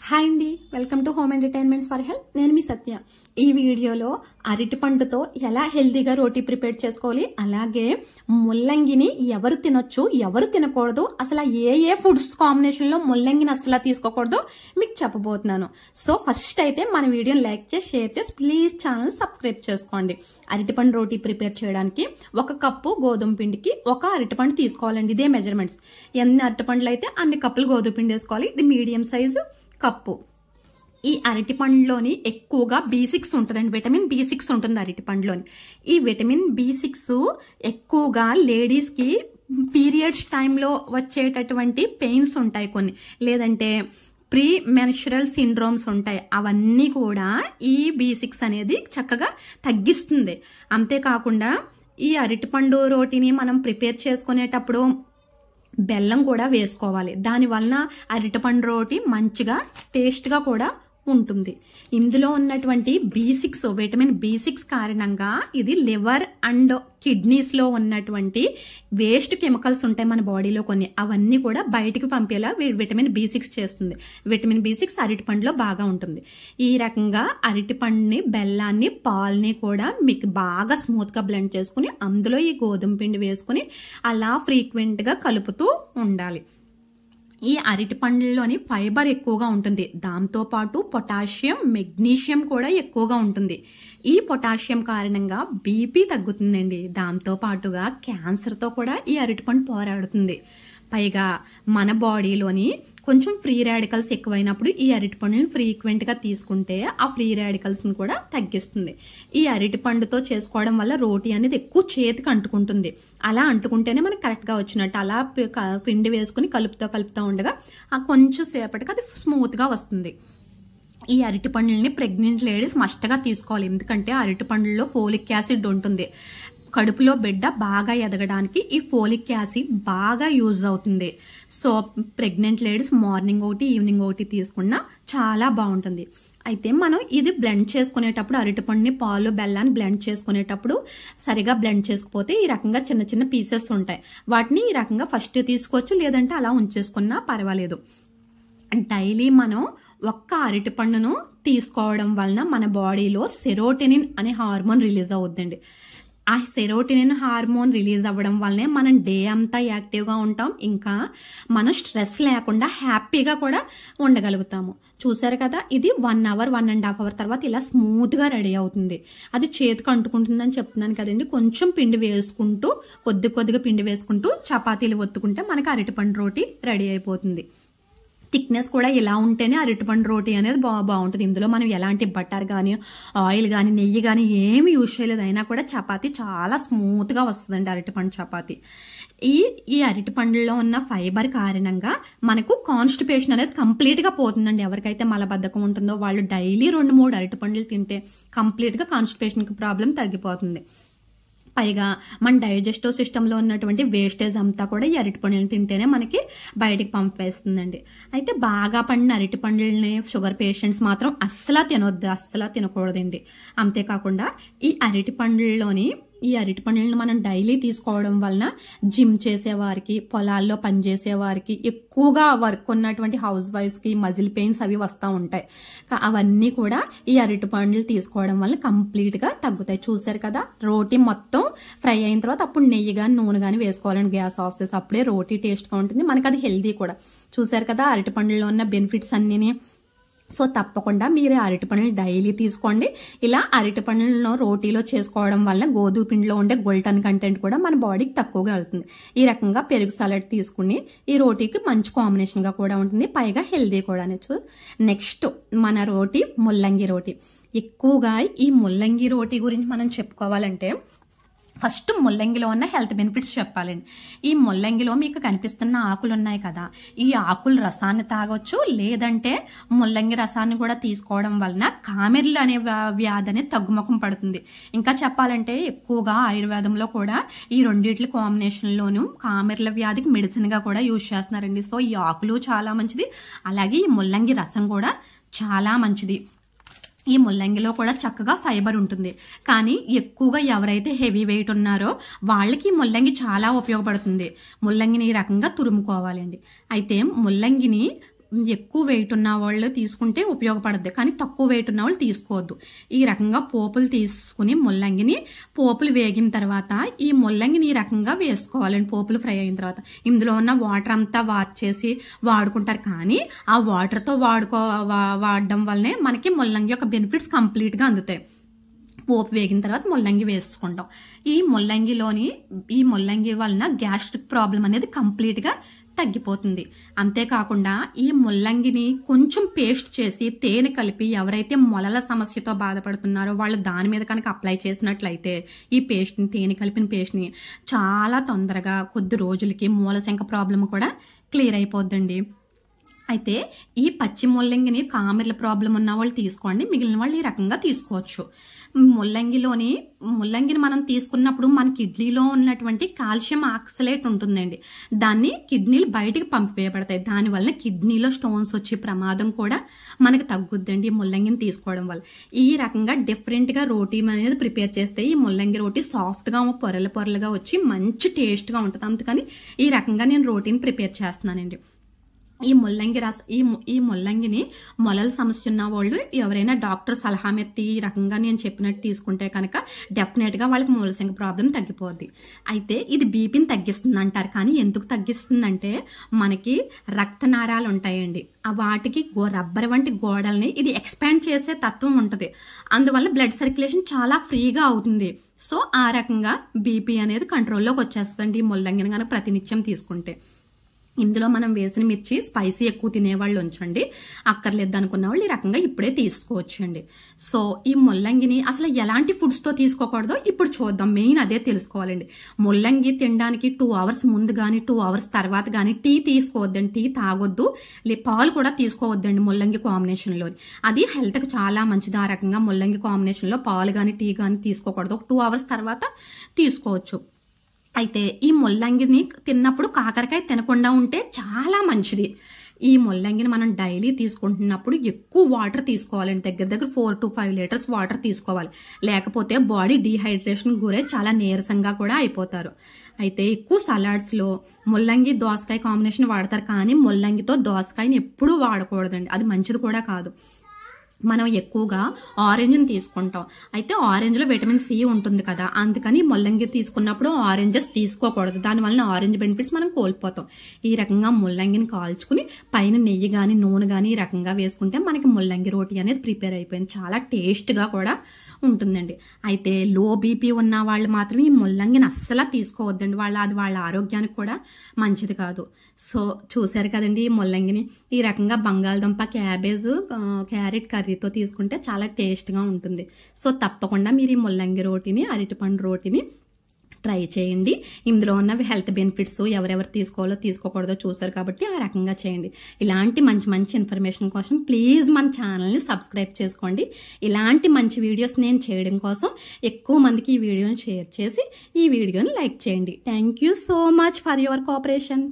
Hi అండి, welcome to home entertainments for health. నేను మీ సత్య. ఈ వీడియోలో అరటి పండుతో ఎలా హెల్తీగా రోటీ ప్రిపేర్ చేసుకోవాలి, అలాగే ముల్లంగిని ఎవరు తినొచ్చు ఎవరు తినకూడదు, అసలు ఏ ఫుడ్స్ కాంబినేషన్ లో ముల్లంగిని అసలు తీసుకోకూడదు మీకు చెప్పబోతున్నాను. సో ఫస్ట్ అయితే మన వీడియోని లైక్ చేసి షేర్ చేసి ప్లీజ్ ఛానల్ సబ్స్క్రైబ్ చేసుకోండి. అరటిపండు రోటీ ప్రిపేర్ చేయడానికి 1 కప్పు గోధుమ పిండికి 1 అరటిపండు తీసుకోవాలండి. ఇదే మెజర్మెంట్స్. ఎన్ని అరటిపండ్లు అయితే అన్ని కప్పులు గోధుమ పిండి వేసుకోవాలి. ఇది మీడియం సైజు కప్పు. ఈ అరటి పండులోని ఎక్కువగా B6 ఉంటుందండి. విటమిన్ B6 ఉంటుంది అరటి పండులోని. ఈ విటమిన్ B6 ఎక్కువగా లేడీస్ కి పీరియడ్స్ టైంలో వచ్చేటటువంటి పెయిన్స్ ఉంటాయి కొన్ని, లేదంటే ప్రీ మెన్స్ట్రువల్ సిండ్రోమ్స్ ఉంటాయి. అవన్నీ కూడా ఈ B6 అనేది చక్కగా తగ్గిస్తుంది. అంతేకాకుండా ఈ అరటిపండు రోటీని మనం ప్రిపేర్ చేసుకునేటప్పుడు బెల్లం కూడా వేసుకోవాలి. దాని వలన అరటిపండు రోటి మంచిగా టేస్ట్గా కూడా ఉంటుంది. ఇందులో ఉన్నటువంటి B6 విటమిన్ B6 కారణంగా ఇది లివర్ అండ్ కిడ్నీస్ లో ఉన్నటువంటి వేస్ట్ కెమికల్స్ ఉంటాయి మన బాడీలో కొన్ని, అవన్నీ కూడా బయటికి పంపేలా విటమిన్ B6 చేస్తుంది. విటమిన్ B6 అరటిపండులో బాగా ఉంటుంది. ఈ రకంగా అరటిపండుని, బెల్లాన్ని, పాలని కూడా మీకు బాగా స్మూత్ గా బ్లెండ్ చేసుకుని అందులో ఈ గోధుమ పిండి వేసుకుని అలా ఫ్రీక్వెంట్ గా కలుపుతూ ఉండాలి. ఈ అరటి పండ్లలోని ఫైబర్ ఎక్కువగా ఉంటుంది. దాంతో పాటు పొటాషియం, మెగ్నీషియం కూడా ఎక్కువగా ఉంటుంది. ఈ పొటాషియం కారణంగా బీపీ తగ్గుతుందండి. దాంతో పాటుగా క్యాన్సర్తో కూడా ఈ అరటిపండు పోరాడుతుంది. పైగా మన బాడీలోని కొంచెం ఫ్రీ రాడికల్స్ ఎక్కువైనప్పుడు ఈ అరటిపండుని ఫ్రీక్వెంట్ గా తీసుకుంటే ఆ ఫ్రీ రాడికల్స్ ని కూడా తగ్గిస్తుంది. ఈ అరటి పండుతో చేసుకోవడం వల్ల రోటీ అనేది ఎక్కువ చేతికి అంటుకుంటుంది. అలా అంటుకుంటేనే మనకి కరెక్ట్ గా వచ్చినట్టు. అలా పిండి వేసుకుని కలుపుతూ ఉండగా ఆ కొంచెం సేపటికి అది స్మూత్ గా వస్తుంది. ఈ అరటి పండ్లని ప్రెగ్నెంట్ లేడీస్ మస్ట్ గా తీసుకోవాలి. ఎందుకంటే అరటి పండ్లలో ఫోలిక్ యాసిడ్ ఉంటుంది. కడుపులో బిడ్డ బాగా ఎదగడానికి ఈ ఫోలిక్ యాసిడ్ బాగా యూజ్ అవుతుంది. సో ప్రెగ్నెంట్ లేడీస్ మార్నింగ్ ఒకటి, ఈవినింగ్ ఒకటి తీసుకున్నా చాలా బాగుంటుంది. అయితే మనం ఇది బ్లెండ్ చేసుకునేటప్పుడు అరటిపండుని, పాలు, బెల్లాన్ని బ్లెండ్ చేసుకునేటప్పుడు సరిగా బ్లెండ్ చేసుకుపోతే ఈ రకంగా చిన్న చిన్న పీసెస్ ఉంటాయి. వాటిని ఈ రకంగా ఫస్ట్ తీసుకోవచ్చు, లేదంటే అలా ఉంచేసుకున్నా పర్వాలేదు. డైలీ మనం 1 అరటిపండును తీసుకోవడం వలన మన బాడీలో సెరోటోనిన్ అనే హార్మోన్ రిలీజ్ అవుతుందండి. ఆ సెరోటోనిన్ హార్మోన్ రిలీజ్ అవ్వడం వల్లనే మనం డే అంతా యాక్టివ్గా ఉంటాం. ఇంకా మనం స్ట్రెస్ లేకుండా హ్యాపీగా కూడా ఉండగలుగుతాము. చూసారు కదా, ఇది 1 అవర్ 1.5 అవర్ తర్వాత ఇలా స్మూత్గా రెడీ అవుతుంది. అది చేతికి అంటుకుంటుందని చెప్తున్నాను కదండి. కొంచెం పిండి వేసుకుంటూ, కొద్దిగా పిండి వేసుకుంటూ చపాతీలు ఒత్తుకుంటే మనకి అరటిపండు రోటీ రెడీ అయిపోతుంది. థిక్నెస్ కూడా ఇలా ఉంటేనే అరటిపండు రోటీ అనేది బాగుంటుంది. ఇందులో మనం ఎలాంటి బటర్ కానీ, ఆయిల్ కానీ, నెయ్యి కానీ ఏమి యూజ్ చేయలేదు. అయినా కూడా చపాతీ చాలా స్మూత్ గా వస్తుందండి అరటిపండు చపాతీ. ఈ అరటిపండులో ఉన్న ఫైబర్ కారణంగా మనకు కాన్స్టిపేషన్ అనేది కంప్లీట్ గా పోతుందండి. ఎవరికైతే మలబద్ధకం ఉంటుందో వాళ్ళు డైలీ 2-3 అరటిపండ్లు తింటే కంప్లీట్ గా కాన్స్టిపేషన్ ప్రాబ్లం తగ్గిపోతుంది. పైగా మన డైజెస్టివ్ సిస్టంలో ఉన్నటువంటి వేస్టేజ్ అంతా కూడా ఈ అరటిపండులను తింటేనే మనకి బయటికి పంపేస్తుందండి. అయితే బాగా పండిన అరటిపండులని షుగర్ పేషెంట్స్ మాత్రం అస్సలు తినొద్దు, అస్సలు తినకూడదండి. అంతేకాకుండా ఈ అరటిపండులను మనం డైలీ తీసుకోవడం వలన జిమ్ చేసేవారికి, పొలాల్లో పనిచేసేవారికి, ఎక్కువగా వర్క్ ఉన్నటువంటి హౌస్ వైఫ్స్ కి మజిల్ పెయిన్స్ అవి వస్తూ ఉంటాయి. అవన్నీ కూడా ఈ అరటిపండులు తీసుకోవడం వల్ల కంప్లీట్ గా తగ్గుతాయి. చూసారు కదా, రోటీ మొత్తం ఫ్రై అయిన తర్వాత అప్పుడు నెయ్యి కానీ, నూనె కానీ వేసుకోవాలని గ్యాస్ ఆఫ్ చేసి అప్పుడే రోటీ టేస్ట్ గా ఉంటుంది. మనకి అది హెల్దీ కూడా. చూసారు కదా అరటిపండులో ఉన్న బెనిఫిట్స్ అన్నిని. సో తప్పకుండా మీరు అరటిపండులు డైలీ తీసుకోండి. ఇలా అరటిపండులను రోటీలో చేసుకోవడం వల్ల గోధుమ పిండిలో ఉండే గ్లూటెన్ కంటెంట్ కూడా మన బాడీకి తక్కువగా వెళ్తుంది. ఈ రకంగా పెరుగు సలాడ్ తీసుకుని ఈ రోటీకి మంచి కాంబినేషన్ గా కూడా ఉంటుంది. పైగా హెల్దీ కూడా. నెక్స్ట్ మన రోటీ ముల్లంగి రోటీ. ఎక్కువగా ఈ ముల్లంగి రోటీ గురించి మనం చెప్పుకోవాలంటే ఫస్ట్ ముల్లంగిలో ఉన్న హెల్త్ బెనిఫిట్స్ చెప్పాలండి. ఈ ముల్లంగిలో మీకు కనిపిస్తున్న ఆకులు ఉన్నాయి కదా, ఈ ఆకుల రసాన్ని తాగొచ్చు, లేదంటే ముల్లంగి రసాన్ని కూడా తీసుకోవడం వలన కామెర్లు అనే వ్యాధి అనేది తగ్గుముఖం పడుతుంది. ఇంకా చెప్పాలంటే ఎక్కువగా ఆయుర్వేదంలో కూడా ఈ రెండిట్ల కాంబినేషన్ లోను కామెర్ల వ్యాధికి మెడిసిన్ గా కూడా యూజ్ చేస్తున్నారండి. సో ఈ ఆకులు చాలా మంచిది, అలాగే ఈ ముల్లంగి రసం కూడా చాలా మంచిది. ఈ ముల్లంగిలో కూడా చక్కగా ఫైబర్ ఉంటుంది. కానీ ఎక్కువగా ఎవరైతే హెవీ వెయిట్ ఉన్నారో వాళ్ళకి ముల్లంగి చాలా ఉపయోగపడుతుంది. ముల్లంగిని ఈ రకంగా తురుముకోవాలండి. అయితే ముల్లంగిని ఎక్కువ వెయిట్ ఉన్న వాళ్ళు తీసుకుంటే ఉపయోగపడుద్ది, కానీ తక్కువ వెయిట్ ఉన్న వాళ్ళు తీసుకోవద్దు. ఈ రకంగా పోపులు తీసుకుని ముల్లంగిని పోపులు వేగిన తర్వాత ఈ ముల్లంగిని ఈ రకంగా వేసుకోవాలండి. పోపులు ఫ్రై అయిన తర్వాత ఇందులో ఉన్న వాటర్ అంతా వార్చేసి వాడుకుంటారు, కానీ ఆ వాటర్తో వాడడం వల్లనే మనకి ముల్లంగి యొక్క బెనిఫిట్స్ కంప్లీట్గా అందుతాయి. పోపు వేగిన తర్వాత ముల్లంగి వేసుకుంటాం. ఈ ముల్లంగి వలన గ్యాస్ట్రిక్ ప్రాబ్లం అనేది కంప్లీట్గా తగ్గిపోతుంది. అంతేకాకుండా ఈ ముల్లంగిని కొంచెం పేస్ట్ చేసి తేనె కలిపి ఎవరైతే మొలల సమస్యతో బాధపడుతున్నారో వాళ్ళు దాని మీద కనుక అప్లై చేసినట్లయితే ఈ పేస్ట్ని, తేనె కలిపిన పేస్ట్ని చాలా తొందరగా కొద్ది రోజులకి మూలశంక ప్రాబ్లం కూడా క్లియర్ అయిపోద్దండి. అయితే ఈ పచ్చి ముల్లంగిని కామెర్ల ప్రాబ్లం ఉన్న వాళ్ళు తీసుకోండి, మిగిలిన వాళ్ళు ఈ రకంగా తీసుకోవచ్చు. ముల్లంగిని మనం తీసుకున్నప్పుడు మన కిడ్నీలో ఉన్నటువంటి కాల్షియం ఆక్సలేట్ ఉంటుందండి, దాన్ని కిడ్నీలు బయటికి పంపివేయబడతాయి. దానివల్ల కిడ్నీలో స్టోన్స్ వచ్చే ప్రమాదం కూడా మనకు తగ్గుద్దండి ఈ ముల్లంగిని తీసుకోవడం వల్ల. ఈ రకంగా డిఫరెంట్గా రోటీ అనేది ప్రిపేర్ చేస్తే ఈ ముల్లంగి రోటీ సాఫ్ట్గా పొరలుగా వచ్చి మంచి టేస్ట్గా ఉంటుంది. అందుకని ఈ రకంగా నేను రోటీని ప్రిపేర్ చేస్తున్నానండి. ఈ ముల్లంగిని మొలల సమస్య ఉన్న వాళ్ళు ఎవరైనా డాక్టర్ సలహా మెత్తి ఈ రకంగా నేను చెప్పినట్టు తీసుకుంటే కనుక డెఫినెట్గా వాళ్ళకి మూలశంక ప్రాబ్లం తగ్గిపోద్ది. అయితే ఇది బీపీని తగ్గిస్తుంది అంటారు, కానీ ఎందుకు తగ్గిస్తుందంటే మనకి రక్తనాళాలు ఉంటాయండి, వాటికి రబ్బర్ వంటి గోడల్ని ఇది ఎక్స్పాండ్ చేసే తత్వం ఉంటుంది. అందువల్ల బ్లడ్ సర్క్యులేషన్ చాలా ఫ్రీగా అవుతుంది. సో ఆ రకంగా బీపీ అనేది కంట్రోల్లోకి వచ్చేస్తుందండి ఈ ముల్లంగిని కనుక ప్రతినిత్యం తీసుకుంటే. ఇందులో మనం వేసిన మిర్చి స్పైసీ ఎక్కువ తినేవాళ్ళు ఉంచండి, అక్కర్లేదు అనుకున్న వాళ్ళు ఈ రకంగా ఇప్పుడే తీసుకోవచ్చండి. సో ఈ ముల్లంగిని అసలు ఎలాంటి ఫుడ్స్తో తీసుకోకూడదో ఇప్పుడు చూద్దాం. మెయిన్ అదే తెలుసుకోవాలండి. ముల్లంగి తినడానికి 2 hours ముందు కానీ 2 hours తర్వాత కానీ టీ తీసుకోవద్దండి, టీ తాగొద్దు, పాలు కూడా తీసుకోవద్దండి ముల్లంగి కాంబినేషన్లో. అది హెల్త్కి చాలా మంచిది. ఆ రకంగా ముల్లంగి కాంబినేషన్లో పాలు కానీ టీ కానీ తీసుకోకూడదు. ఒక 2 hours తర్వాత తీసుకోవచ్చు. అయితే ఈ ముల్లంగిని తిన్నప్పుడు కాకరకాయ తినకుండా ఉంటే చాలా మంచిది. ఈ ముల్లంగిని మనం డైలీ తీసుకుంటున్నప్పుడు ఎక్కువ వాటర్ తీసుకోవాలండి, దగ్గర 4 to 5 liters వాటర్ తీసుకోవాలి. లేకపోతే బాడీ డీహైడ్రేషన్ గురై చాలా నీరసంగా కూడా అయిపోతారు. అయితే ఎక్కువ సలాడ్స్లో ముల్లంగి దోసకాయ కాంబినేషన్ వాడతారు, కానీ ముల్లంగితో దోసకాయని ఎప్పుడూ వాడకూడదండి, అది మంచిది కూడా కాదు. మనం ఎక్కువగా ఆరెంజ్ని తీసుకుంటాం, అయితే ఆరెంజ్లో విటమిన్ సి ఉంటుంది కదా, అందుకని ముల్లంగి తీసుకున్నప్పుడు ఆరెంజెస్ తీసుకోకూడదు. దానివల్ల ఆరెంజ్ బెనిఫిట్స్ మనం కోల్పోతాం. ఈ రకంగా ముల్లంగిని కాల్చుకుని పైన నెయ్యి కానీ నూనె కానీ ఈ రకంగా వేసుకుంటే మనకి ముల్లంగి రోటీ అనేది ప్రిపేర్ అయిపోయింది. చాలా టేస్ట్గా కూడా ఉంటుందండి. అయితే లో బీపీ ఉన్న వాళ్ళు మాత్రం ఈ ముల్లంగిని అస్సలు తీసుకోవద్దండి, అది వాళ్ళ ఆరోగ్యానికి కూడా మంచిది కాదు. సో చూసారు కదండి ఈ ముల్లంగిని. ఈ రకంగా బంగాళదుంప, క్యాబేజ్, క్యారెట్ కర్రీతో తీసుకుంటే చాలా టేస్ట్గా ఉంటుంది. సో తప్పకుండా మీరు ఈ ముల్లంగి రోటీని, అరటిపండు రోటీని ట్రై చేయండి. ఇందులో ఉన్న హెల్త్ బెనిఫిట్స్ ఎవరెవరు తీసుకోవాలో తీసుకోకూడదో చూసారు కాబట్టి ఆ రకంగా చేయండి. ఇలాంటి మంచి ఇన్ఫర్మేషన్ కోసం ప్లీజ్ మన ఛానల్ని సబ్స్క్రైబ్ చేసుకోండి. ఇలాంటి మంచి వీడియోస్ నేను చేయడం కోసం ఎక్కువ మందికి ఈ వీడియోని షేర్ చేసి ఈ వీడియోని లైక్ చేయండి. Thank you so much for your cooperation.